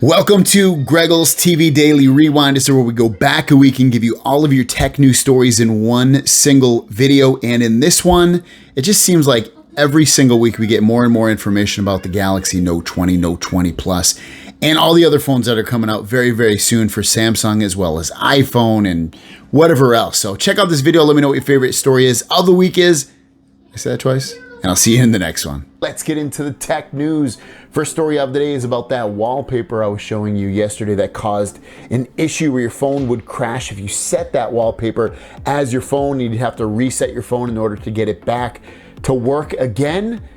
Welcome to Greggles TV Daily Rewind. This is where we go back a week and give you all of your tech news stories in one single video. And in this one, it just seems like every single week we get more and more information about the Galaxy Note 20, Note 20 Plus, and all the other phones that are coming out very, very soon for Samsung as well as iPhone and whatever else. So check out this video. Let me know what your favorite story is of the week is. I said that twice. And I'll see you in the next one. Let's get into the tech news. First story of the day is about that wallpaper I was showing you yesterday that caused an issue where your phone would crash if you set that wallpaper as your phone. You'd have to reset your phone in order to get it back to work again.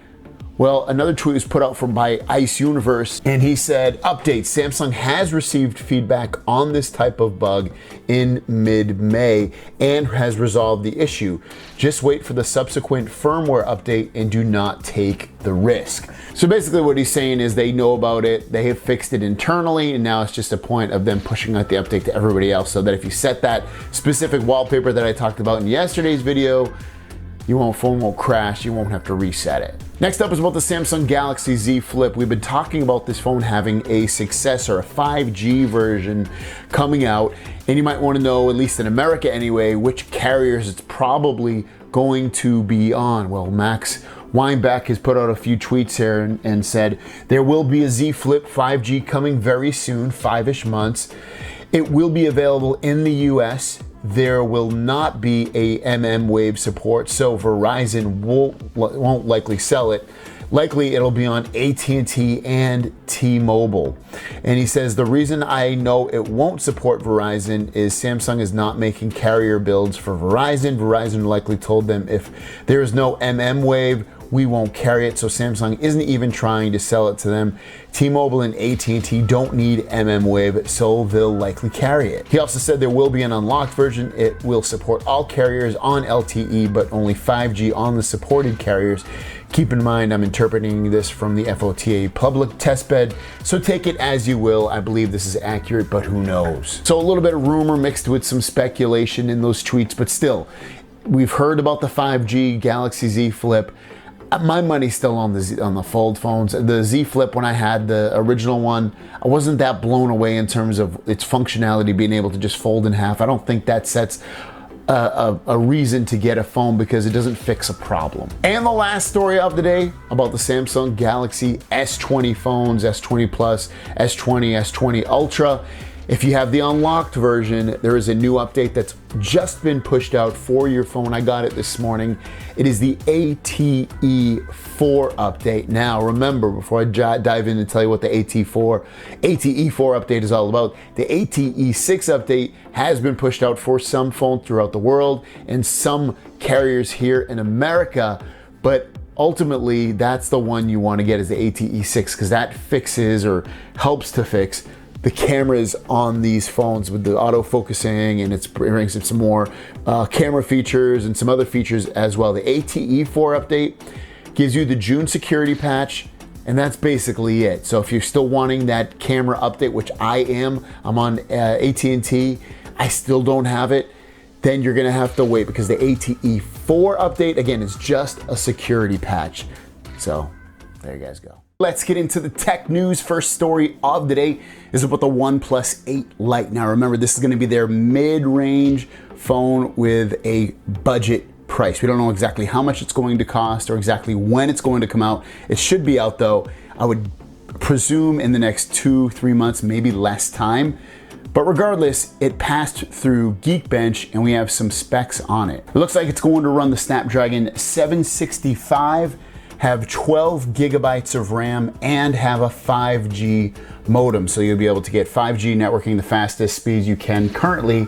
Well, another tweet was put out by Ice Universe, and he said, update, Samsung has received feedback on this type of bug in mid-May and has resolved the issue. Just wait for the subsequent firmware update and do not take the risk. So basically what he's saying is they know about it, they have fixed it internally, and now it's just a point of them pushing out the update to everybody else so that if you set that specific wallpaper that I talked about in yesterday's video, your phone won't crash, you won't have to reset it. Next up is about the Samsung Galaxy Z Flip. We've been talking about this phone having a successor, a 5G version coming out, and you might want to know, at least in America anyway, which carriers it's probably going to be on. Well, Max Weinbach has put out a few tweets here and said there will be a Z Flip 5G coming very soon, 5-ish months. It will be available in the US. There will not be a mmWave support, so Verizon won't likely sell it. Likely it'll be on AT&T and T-Mobile. And he says, the reason I know it won't support Verizon is Samsung is not making carrier builds for Verizon. Verizon likely told them if there is no mmWave, we won't carry it, so Samsung isn't even trying to sell it to them. T-Mobile and AT&T don't need mmWave, so they'll likely carry it. He also said there will be an unlocked version. It will support all carriers on LTE, but only 5G on the supported carriers. Keep in mind, I'm interpreting this from the FOTA public testbed, so take it as you will. I believe this is accurate, but who knows? So a little bit of rumor mixed with some speculation in those tweets, but still, we've heard about the 5G Galaxy Z Flip. My money's still on the Fold phones. The Z Flip, when I had the original one, I wasn't that blown away in terms of its functionality, being able to just fold in half. I don't think that sets a reason to get a phone because it doesn't fix a problem. And the last story of the day about the Samsung Galaxy S20 phones, S20 Plus, S20, S20 Ultra. If you have the unlocked version, there is a new update that's just been pushed out for your phone. I got it this morning. It is the ATE4 update. Now, remember, before I dive in and tell you what the ATE4 update is all about, the ATE6 update has been pushed out for some phones throughout the world and some carriers here in America, but ultimately, that's the one you want to get is the ATE6 because that fixes or helps to fix the cameras on these phones with the auto focusing, and it brings in some more camera features and some other features as well. The ATE4 update gives you the June security patch, and that's basically it. So if you're still wanting that camera update, which I'm on AT&T, I still don't have it, then you're gonna have to wait because the ATE4 update, again, is just a security patch. So there you guys go. Let's get into the tech news. First story of the day is about the OnePlus 8 Lite. Now remember, this is going to be their mid-range phone with a budget price. We don't know exactly how much it's going to cost or exactly when it's going to come out. It should be out though, I would presume in the next 2-3 months, maybe less time. But regardless, it passed through Geekbench and we have some specs on it. It looks like it's going to run the Snapdragon 765, have 12 gigabytes of RAM, and have a 5G modem. So you'll be able to get 5G networking, the fastest speeds you can currently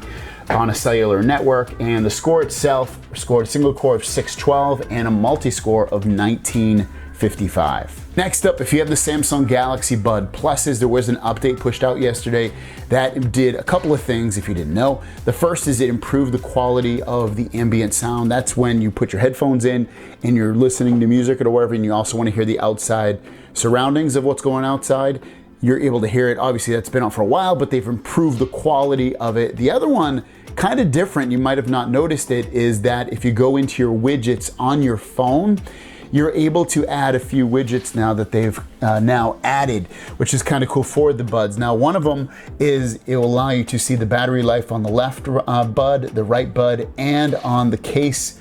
on a cellular network. And the score itself scored a single core of 612 and a multi-score of 1955. Next up, if you have the Samsung Galaxy Bud Pluses, there was an update pushed out yesterday that did a couple of things if you didn't know. The first is it improved the quality of the ambient sound. That's when you put your headphones in and you're listening to music or whatever, and you also want to hear the outside surroundings of what's going outside. You're able to hear it. Obviously, that's been out for a while, but they've improved the quality of it. The other one, kind of different, you might have not noticed it, is that if you go into your widgets on your phone, you're able to add a few widgets now that they've now added, which is kind of cool for the buds. Now, one of them is it will allow you to see the battery life on the left bud, the right bud, and on the case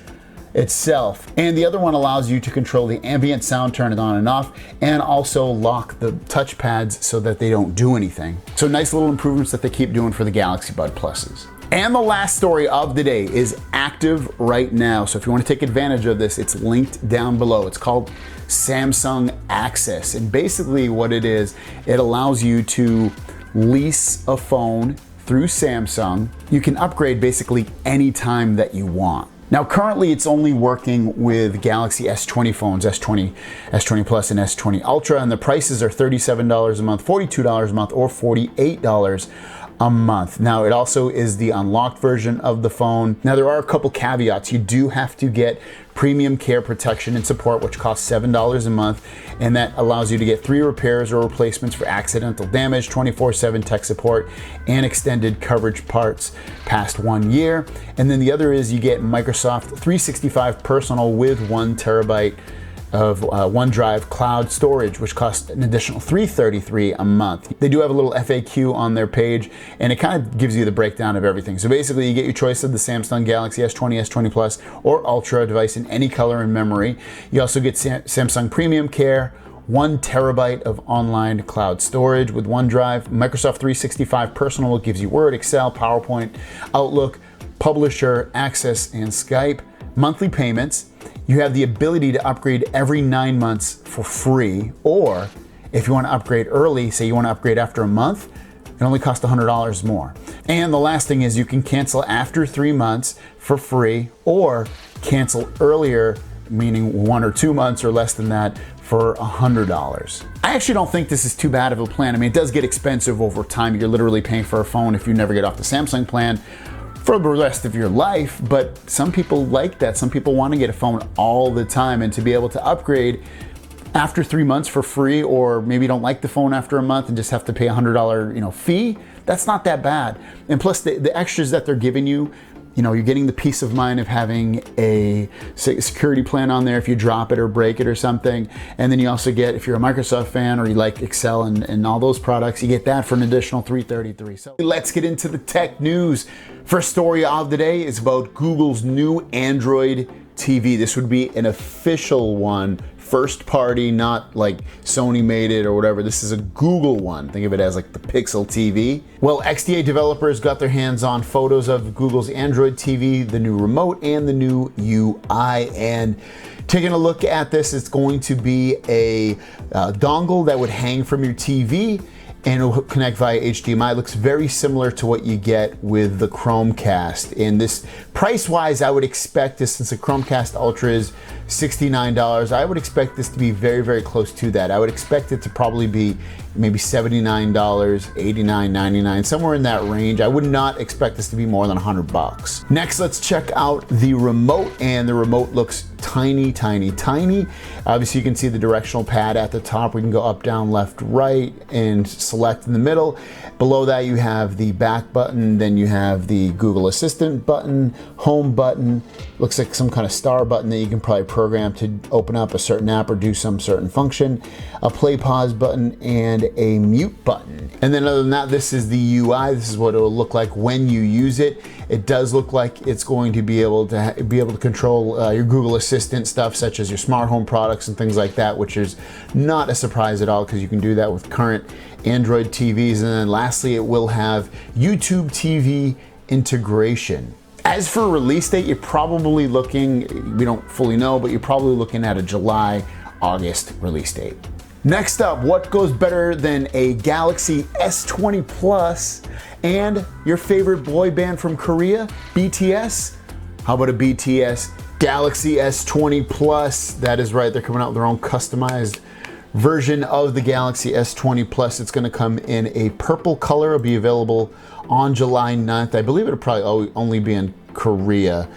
itself. And the other one allows you to control the ambient sound, turn it on and off, and also lock the touch pads so that they don't do anything. So nice little improvements that they keep doing for the Galaxy Bud Pluses. And the last story of the day is active right now. So if you want to take advantage of this, it's linked down below. It's called Samsung Access. And basically what it is, it allows you to lease a phone through Samsung. You can upgrade basically anytime that you want. Now, currently it's only working with Galaxy S20 phones, S20 Plus and S20 Ultra, and the prices are $37 a month, $42 a month, or $48 a month. Now, it also is the unlocked version of the phone. Now, there are a couple caveats. You do have to get premium care protection and support, which costs $7 a month, and that allows you to get 3 repairs or replacements for accidental damage, 24/7 tech support, and extended coverage parts past 1 year. And then the other is you get Microsoft 365 Personal with 1 terabyte of OneDrive cloud storage, which costs an additional $333 a month. They do have a little FAQ on their page, and it kind of gives you the breakdown of everything. So basically, you get your choice of the Samsung Galaxy S20, S20 Plus, or Ultra device in any color and memory. You also get Samsung Premium Care, 1 terabyte of online cloud storage with OneDrive. Microsoft 365 Personal gives you Word, Excel, PowerPoint, Outlook, Publisher, Access, and Skype. Monthly payments. You have the ability to upgrade every 9 months for free, or if you want to upgrade early, say you want to upgrade after a month, it only costs $100 more. And the last thing is you can cancel after 3 months for free, or cancel earlier, meaning 1 or 2 months or less than that, for $100. I actually don't think this is too bad of a plan. I mean, it does get expensive over time. You're literally paying for a phone if you never get off the Samsung plan for the rest of your life, but some people like that. Some people want to get a phone all the time, and to be able to upgrade after 3 months for free, or maybe don't like the phone after a month and just have to pay $100 fee, that's not that bad. And plus the extras that they're giving you, you're getting the peace of mind of having a security plan on there if you drop it or break it or something. And then you also get, if you're a Microsoft fan or you like Excel and all those products, you get that for an additional $333. So let's get into the tech news. First story of the day is about Google's new Android TV. This would be an official one, first party, not like Sony made it or whatever. This is a Google one. Think of it as like the Pixel TV. Well, XDA developers got their hands on photos of Google's Android TV, the new remote, and the new UI. And taking a look at this, it's going to be a dongle that would hang from your TV, and it'll connect via HDMI. It looks very similar to what you get with the Chromecast. And this, price-wise, I would expect this, since the Chromecast Ultra is $69, I would expect this to be very, very close to that. I would expect it to probably be maybe $79, $89, $99, somewhere in that range. I would not expect this to be more than $100. Next, let's check out the remote, and the remote looks tiny, tiny, tiny. Obviously, you can see the directional pad at the top. We can go up, down, left, right, and select in the middle. Below that, you have the back button, then you have the Google Assistant button, home button, looks like some kind of star button that you can probably program to open up a certain app or do some certain function, a play pause button, and a mute button. And then other than that, this is the UI. This is what it will look like when you use it. It does look like it's going to be able to control your Google Assistant stuff, such as your smart home products and things like that, which is not a surprise at all because you can do that with current Android TVs. And then lastly, it will have YouTube TV integration. As for release date, you're probably looking, we don't fully know, but you're probably looking at a July, August release date. Next up, what goes better than a Galaxy S20 Plus and your favorite boy band from Korea, BTS? How about a BTS Galaxy S20 Plus? That is right, they're coming out with their own customized version of the Galaxy S20 Plus. It's gonna come in a purple color. It'll be available on July 9th. I believe it'll probably only be in Korea.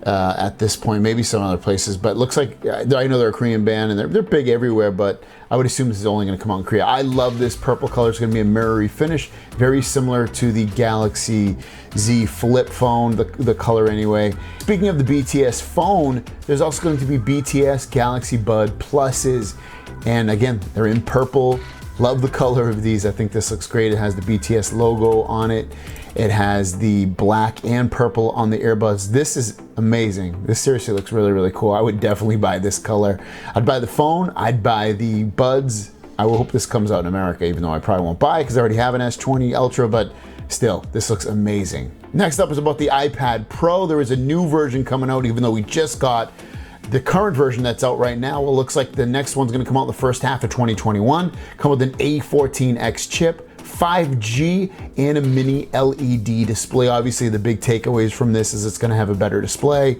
at this point, maybe some other places, but it looks like, I know they're a Korean band and they're big everywhere, but I would assume this is only going to come out in Korea. I love this purple color. It's going to be a mirrory finish, very similar to the Galaxy Z Flip phone, the color anyway. Speaking of the BTS phone, there's also going to be BTS Galaxy Bud Pluses, and again, they're in purple. Love the color of these. I think this looks great. It has the BTS logo on it. It has the black and purple on the earbuds. This is amazing. This seriously looks really, really cool. I would definitely buy this color. I'd buy the phone. I'd buy the buds. I will hope this comes out in America, even though I probably won't buy it because I already have an S20 Ultra, but still, this looks amazing. Next up is about the iPad Pro. There is a new version coming out, even though we just got the current version that's out right now. Well, looks like the next one's gonna come out in the first half of 2021. Come with an A14X chip, 5G, and a mini LED display. Obviously, the big takeaways from this is it's gonna have a better display.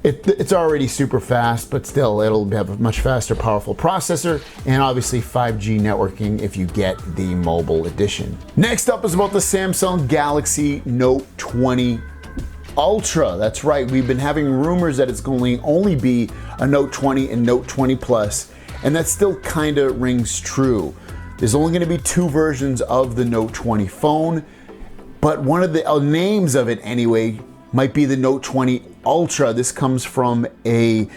It's already super fast, but still, it'll have a much faster, powerful processor, and obviously 5G networking if you get the mobile edition. Next up is about the Samsung Galaxy Note 20 Ultra. That's right, we've been having rumors that it's going to only be a Note 20 and Note 20 Plus, and that still kind of rings true. There's only going to be two versions of the Note 20 phone, but one of the names of it anyway might be the Note 20 Ultra. This comes from a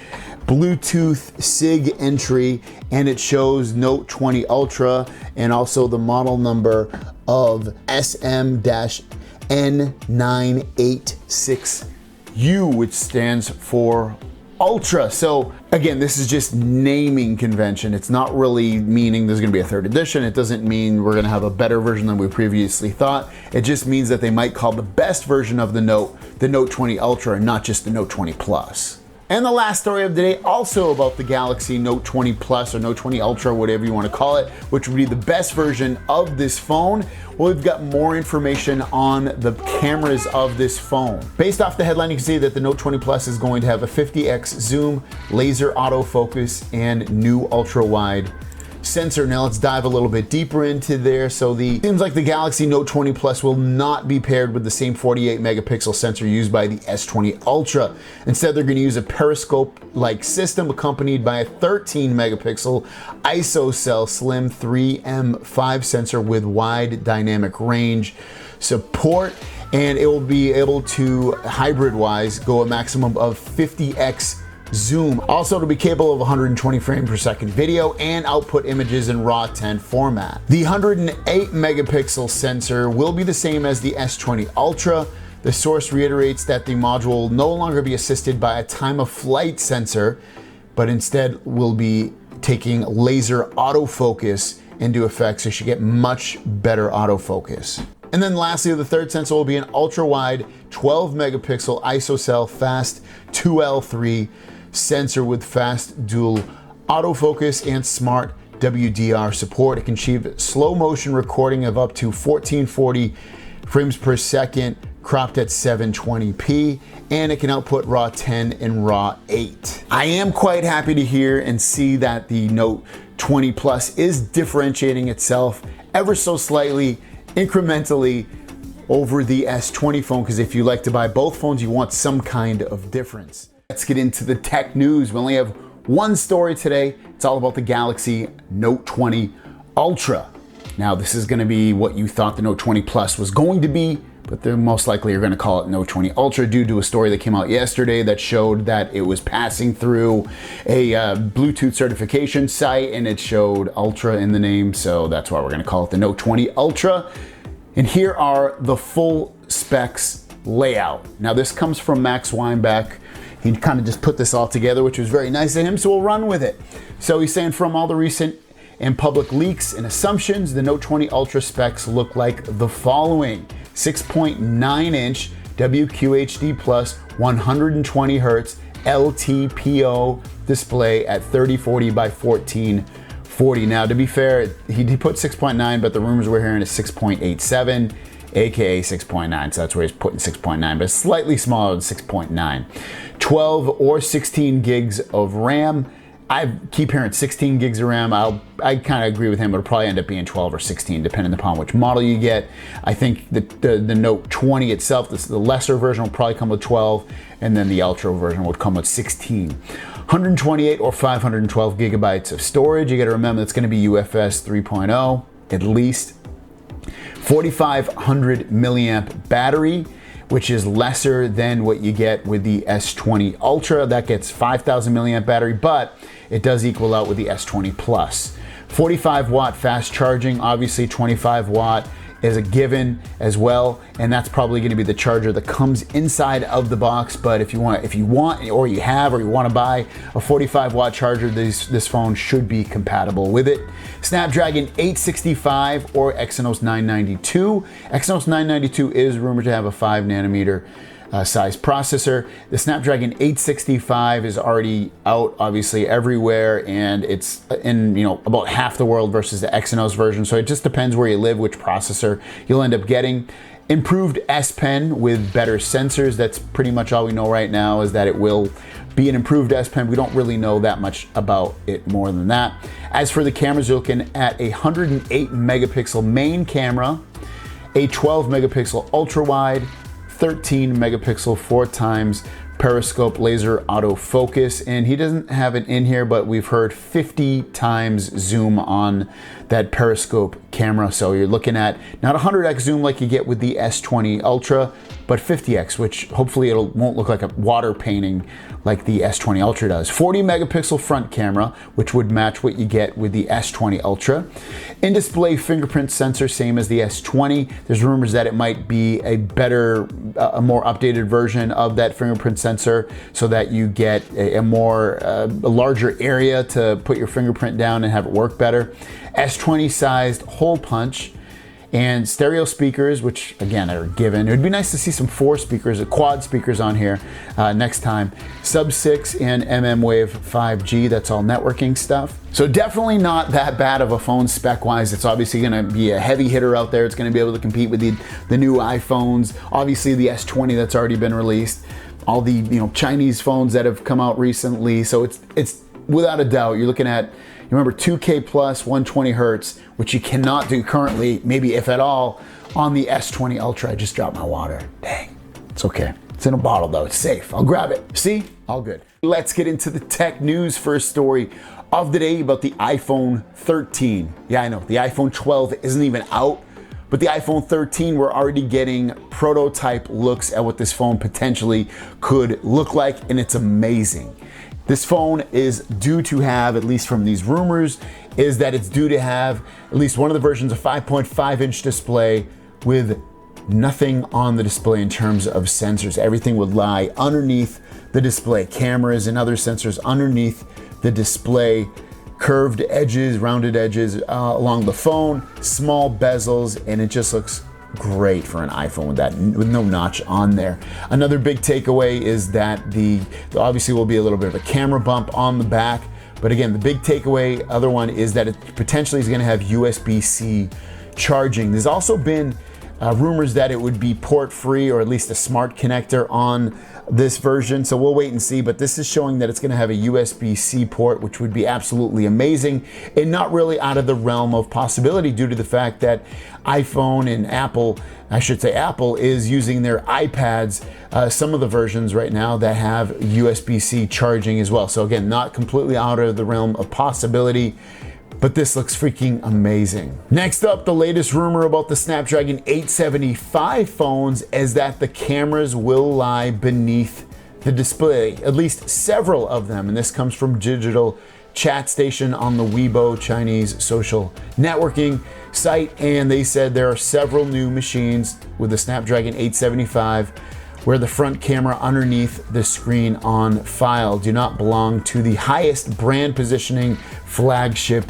Bluetooth SIG entry, and it shows Note 20 Ultra and also the model number of SM-N986U, which stands for Ultra. So again, this is just naming convention. It's not really meaning there's gonna be a third edition. It doesn't mean we're gonna have a better version than we previously thought. It just means that they might call the best version of the Note 20 Ultra and not just the Note 20 Plus. And the last story of the day, also about the Galaxy Note 20 Plus or Note 20 Ultra, whatever you want to call it, which would be the best version of this phone. Well, we've got more information on the cameras of this phone. Based off the headline, you can see that the Note 20 Plus is going to have a 50x zoom, laser autofocus, and new ultra-wide sensor. Now let's dive a little bit deeper into there. So seems like the Galaxy Note 20 Plus will not be paired with the same 48 megapixel sensor used by the S20 Ultra. Instead, they're going to use a periscope-like system accompanied by a 13 megapixel ISOCELL Slim 3M5 sensor with wide dynamic range support, and it will be able to hybrid-wise go a maximum of 50x zoom. Also, to be capable of 120 frame per second video and output images in RAW 10 format. The 108 megapixel sensor will be the same as the S20 Ultra. The source reiterates that the module will no longer be assisted by a time of flight sensor, but instead will be taking laser autofocus into effect, so you should get much better autofocus. And then lastly, the third sensor will be an ultra-wide 12 megapixel ISOCELL fast 2L3 sensor with fast dual autofocus and smart WDR support. It can achieve slow motion recording of up to 1440 frames per second, cropped at 720p, and it can output RAW 10 and RAW 8. I am quite happy to hear and see that the Note 20 Plus is differentiating itself ever so slightly, incrementally, over the S20 phone, because if you like to buy both phones, you want some kind of difference. Let's get into the tech news. We only have one story today. It's all about the Galaxy Note 20 Ultra. Now, this is going to be what you thought the Note 20 Plus was going to be, but they're most likely are going to call it Note 20 Ultra due to a story that came out yesterday that showed that it was passing through a Bluetooth certification site, and it showed Ultra in the name, so that's why we're going to call it the Note 20 Ultra. And here are the full specs layout. Now, this comes from Max Weinbach. He kind of just put this all together, which was very nice of him, so we'll run with it. So he's saying, from all the recent and public leaks and assumptions, the Note 20 Ultra specs look like the following: 6.9-inch WQHD plus 120 Hz LTPO display at 3040 by 1440. Now, to be fair, he put 6.9, but the rumors we're hearing is 6.87, aka 6.9, so that's where he's putting 6.9, but it's slightly smaller than 6.9. 12 or 16 gigs of RAM, I keep hearing 16 gigs of RAM. I kind of agree with him. It'll probably end up being 12 or 16, depending upon which model you get. I think the Note 20 itself, the lesser version, will probably come with 12, and then the Ultra version will come with 16. 128 or 512 gigabytes of storage. You got to remember it's going to be UFS 3.0 at least. 4,500 milliamp battery, which is lesser than what you get with the S20 Ultra. That gets 5,000 milliamp battery, but it does equal out with the S20 Plus. 45 watt fast charging, obviously 25 watt is a given as well, and that's probably going to be the charger that comes inside of the box. But if you want or you want to buy a 45 watt charger, this phone should be compatible with it. Snapdragon 865 or Exynos 992. Exynos 992 is rumored to have a 5 nanometer size processor. The Snapdragon 865 is already out, obviously, everywhere, and it's in about half the world versus the Exynos version. So it just depends where you live, which processor you'll end up getting. Improved S Pen with better sensors. That's pretty much all we know right now, is that it will be an improved S Pen. We don't really know that much about it more than that. As for the cameras, you're looking at a 108 megapixel main camera, a 12 megapixel ultra wide, 13 megapixel 4x periscope laser autofocus, and he doesn't have it in here, but we've heard 50 times zoom on that periscope camera. So you're looking at not 100x zoom like you get with the S20 Ultra, but 50x, which hopefully it won't look like a water painting like the S20 Ultra does. 40 megapixel front camera, which would match what you get with the S20 Ultra. In-display fingerprint sensor, same as the S20. There's rumors that it might be a more updated version of that fingerprint sensor, so that you get a larger area to put your fingerprint down and have it work better. S20 sized hole punch, and stereo speakers, which again are given. It would be nice to see some quad speakers on here next time. Sub-6 and mmWave 5G, that's all networking stuff. So definitely not that bad of a phone spec-wise. It's obviously gonna be a heavy hitter out there. It's gonna be able to compete with the new iPhones, obviously the S20 that's already been released, all the Chinese phones that have come out recently. So it's without a doubt, you're looking at, remember, 2K plus 120 hertz, which you cannot do currently, maybe if at all, on the S20 Ultra. I just dropped my water. Dang, it's okay. It's in a bottle though, it's safe. I'll grab it. See, all good. Let's get into the tech news. First story of the day about the iPhone 13. Yeah, I know, the iPhone 12 isn't even out, but the iPhone 13, we're already getting prototype looks at what this phone potentially could look like, and it's amazing. This phone is due to have, at least from these rumors, is that it's due to have at least one of the versions a 5.5-inch display with nothing on the display in terms of sensors. Everything would lie underneath the display. Cameras and other sensors underneath the display. Curved edges, rounded edges along the phone, small bezels, and it just looks great for an iPhone with no notch on there. Another big takeaway is that obviously will be a little bit of a camera bump on the back, but again, the big takeaway, other one, is that it potentially is going to have USB-C charging. There's also been rumors that it would be port free, or at least a smart connector on this version, so we'll wait and see, but this is showing that it's going to have a USB-C port, which would be absolutely amazing and not really out of the realm of possibility, due to the fact that iPhone and Apple is using their iPads, some of the versions right now, that have USB-C charging as well. So again, not completely out of the realm of possibility, but this looks freaking amazing. Next up, the latest rumor about the Snapdragon 875 phones is that the cameras will lie beneath the display, at least several of them, and this comes from Digital Chat Station on the Weibo Chinese social networking site, and they said there are several new machines with the Snapdragon 875 where the front camera underneath the screen on file do not belong to the highest brand positioning flagship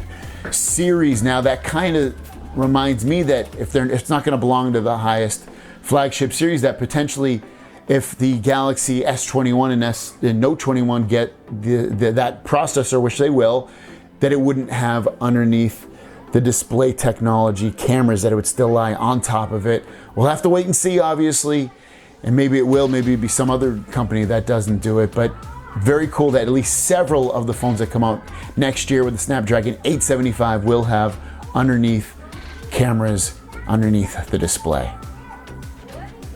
series. Now that kind of reminds me that if it's not going to belong to the highest flagship series, that potentially if the Galaxy S21 and Note 21 get that processor, which they will, that it wouldn't have underneath the display technology cameras, that it would still lie on top of it. We'll have to wait and see, obviously, and maybe it will, maybe it'll be some other company that doesn't do it, but very cool that at least several of the phones that come out next year with the Snapdragon 875 will have underneath cameras underneath the display.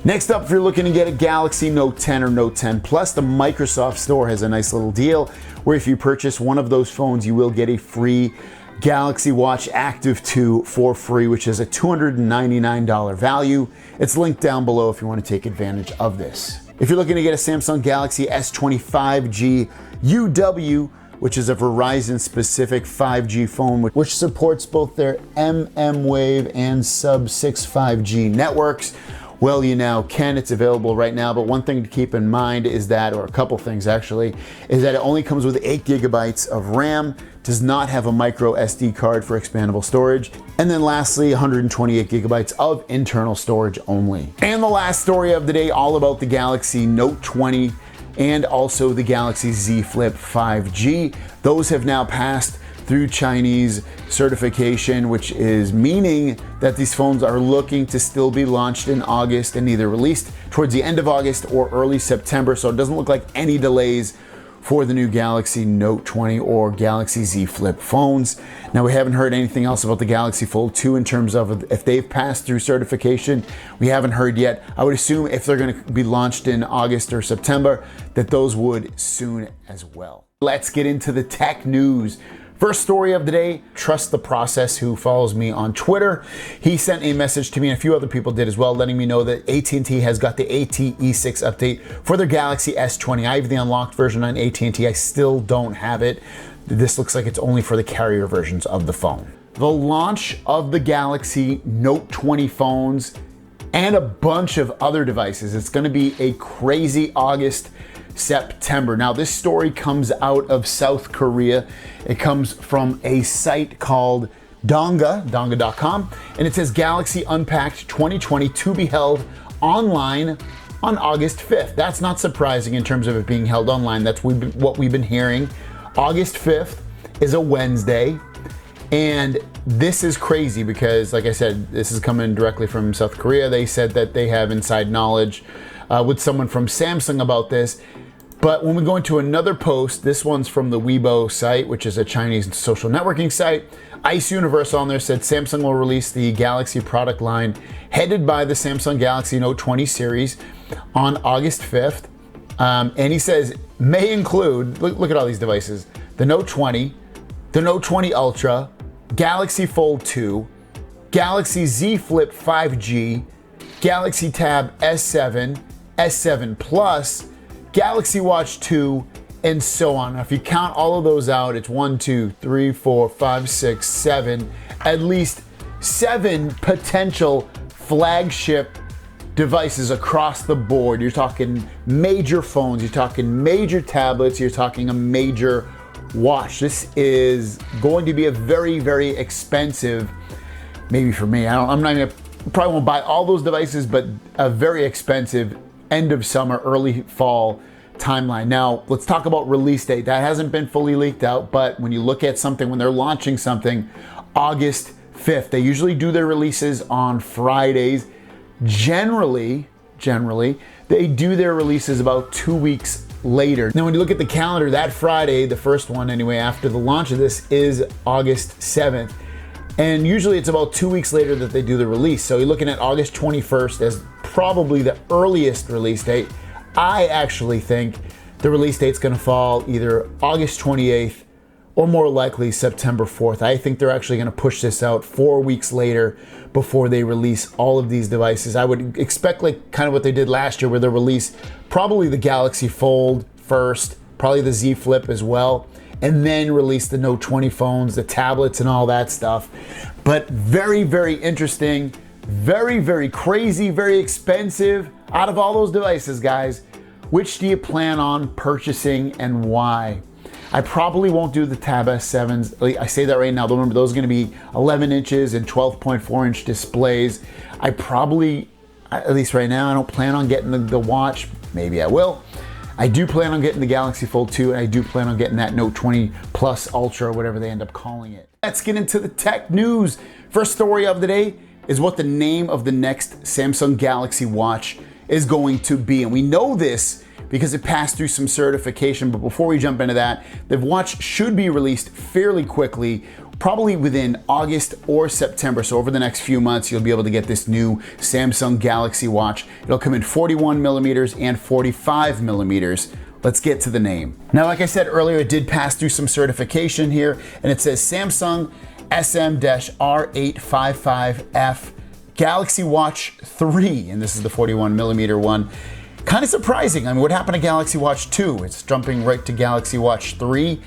Next up, if you're looking to get a Galaxy Note 10 or Note 10 Plus, the Microsoft Store has a nice little deal where if you purchase one of those phones, you will get a free Galaxy Watch Active 2 for free, which is a $299 value. It's linked down below if you want to take advantage of this. If you're looking to get a Samsung Galaxy S25G UW, which is a Verizon specific 5G phone, which supports both their mmWave and Sub-6 5G networks, well, you now can. It's available right now, but one thing to keep in mind is that, or a couple things actually, is that it only comes with 8 gigabytes of RAM, does not have a micro SD card for expandable storage, and then lastly, 128 gigabytes of internal storage only. And the last story of the day, all about the Galaxy Note 20 and also the Galaxy Z Flip 5G. Those have now passed through Chinese certification, which is meaning that these phones are looking to still be launched in August and either released towards the end of August or early September. So it doesn't look like any delays for the new Galaxy Note 20 or Galaxy Z Flip phones. Now, we haven't heard anything else about the Galaxy Fold 2 in terms of if they've passed through certification. We haven't heard yet. I would assume if they're going to be launched in August or September, that those would soon as well. Let's get into the tech news. First story of the day, Trust the Process, who follows me on Twitter. He sent a message to me, and a few other people did as well, letting me know that AT&T has got the AT-E6 update for their Galaxy S20. I have the unlocked version on AT&T. I still don't have it. This looks like it's only for the carrier versions of the phone. The launch of the Galaxy Note 20 phones and a bunch of other devices. It's going to be a crazy August, September. Now, this story comes out of South Korea. It comes from a site called dongle.com, and it says Galaxy Unpacked 2020 to be held online on August 5th. That's not surprising in terms of it being held online. That's what we've been hearing. August 5th is a Wednesday, and this is crazy because, like I said, this is coming directly from South Korea. They said that they have inside knowledge with someone from Samsung about this. But when we go into another post, this one's from the Weibo site, which is a Chinese social networking site. Ice Universe on there said Samsung will release the Galaxy product line headed by the Samsung Galaxy Note 20 series on August 5th. And he says may include, look at all these devices, the Note 20, the Note 20 Ultra, Galaxy Fold 2, Galaxy Z Flip 5G, Galaxy Tab S7, S7 Plus, Galaxy Watch 2, and so on. Now, if you count all of those out, it's 1, 2, 3, 4, 5, 6, 7, at least 7 potential flagship devices across the board. You're talking major phones, you're talking major tablets, you're talking a major watch. This is going to be a very, very expensive, maybe for me, I'm not gonna, probably won't buy all those devices, but a very expensive end of summer, early fall timeline. Now, let's talk about release date. That hasn't been fully leaked out, but when you look at something, when they're launching something, August 5th, they usually do their releases on Fridays. Generally, they do their releases about 2 weeks later. Now, when you look at the calendar, that Friday, the first one anyway, after the launch of this, is August 7th. And usually it's about 2 weeks later that they do the release. So you're looking at August 21st as probably the earliest release date. I actually think the release date's gonna fall either August 28th or more likely September 4th. I think they're actually gonna push this out 4 weeks later before they release all of these devices. I would expect like kind of what they did last year where they release probably the Galaxy Fold first, probably the Z Flip as well, and then release the Note 20 phones, the tablets and all that stuff. But very, very interesting, very, very crazy, very expensive. Out of all those devices, guys, which do you plan on purchasing and why? I probably won't do the Tab S7s. I say that right now, but remember those are gonna be 11 inches and 12.4 inch displays. I probably, at least right now, I don't plan on getting the watch. Maybe I will. I do plan on getting the Galaxy Fold 2, and I do plan on getting that Note 20 Plus Ultra, or whatever they end up calling it. Let's get into the tech news. First story of the day is what the name of the next Samsung Galaxy Watch is going to be. And we know this because it passed through some certification. But before we jump into that, the watch should be released fairly quickly, probably within August or September. So over the next few months, you'll be able to get this new Samsung Galaxy Watch. It'll come in 41 millimeters and 45 millimeters. Let's get to the name. Now, like I said earlier, it did pass through some certification here, and it says Samsung SM-R855F Galaxy Watch 3, and this is the 41 millimeter one. Kind of surprising. I mean, what happened to Galaxy Watch 2? It's jumping right to Galaxy Watch 3,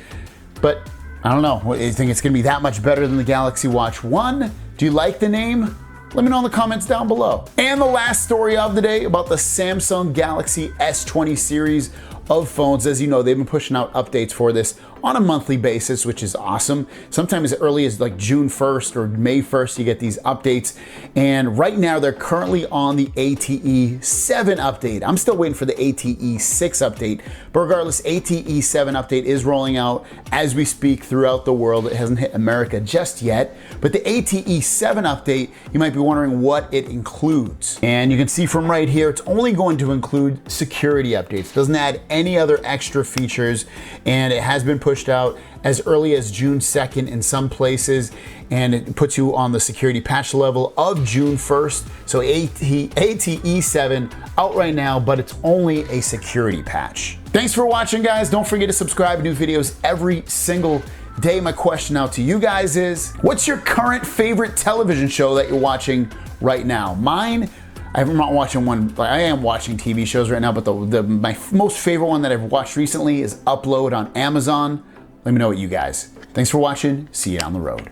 but I don't know. You think it's gonna be that much better than the Galaxy Watch 1? Do you like the name? Let me know in the comments down below. And the last story of the day about the Samsung Galaxy S20 series of phones. As you know, they've been pushing out updates for this on a monthly basis, which is awesome. Sometimes as early as like June 1st or May 1st, you get these updates. And right now they're currently on the ATE 7 update. I'm still waiting for the ATE 6 update, but regardless, ATE 7 update is rolling out as we speak throughout the world. It hasn't hit America just yet, but the ATE 7 update, you might be wondering what it includes. And you can see from right here, it's only going to include security updates. It doesn't add any other extra features, and it has been pushed out as early as June 2nd in some places, and it puts you on the security patch level of June 1st. So ATE 7 out right now, but it's only a security patch. Thanks for watching, guys. Don't forget to subscribe to new videos every single day. My question out to you guys is, what's your current favorite television show that you're watching right now? Mine, I'm not watching one, but I am watching TV shows right now, but my most favorite one that I've watched recently is Upload on Amazon. Let me know what you guys. Thanks for watching. See you down the road.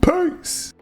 Peace.